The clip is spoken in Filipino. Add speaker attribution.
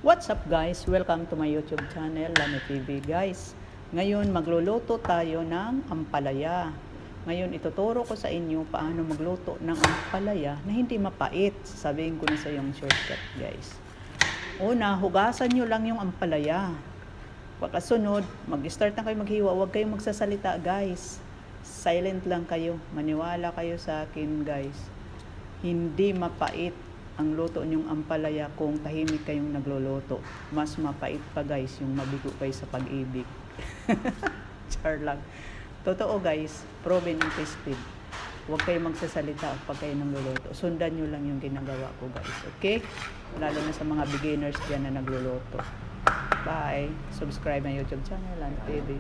Speaker 1: What's up guys? Welcome to my YouTube channel, Lani TV guys. Ngayon magluluto tayo ng ampalaya. Ngayon ituturo ko sa inyo paano magluto ng ampalaya na hindi mapait. Sasabihin ko na sa yung shortcut guys. Una, hugasan nyo lang yung ampalaya. Pagkasunod, mag-start na kayo maghiwa. Huwag kayong magsasalita guys. Silent lang kayo. Maniwala kayo sa akin guys. Hindi mapait ang luto niyong ampalaya kung tahimik kayong nagluluto. Mas mapait pa guys yung mabigo kayo sa pag-ibig. Char lang. Totoo guys, proven and tested. Huwag kayong magsasalita pag kayo nagluluto. Sundan nyo lang yung ginagawa ko guys. Okay? Lalo na sa mga beginners dyan na nagluluto. Bye! Subscribe my YouTube channel, Lani TV.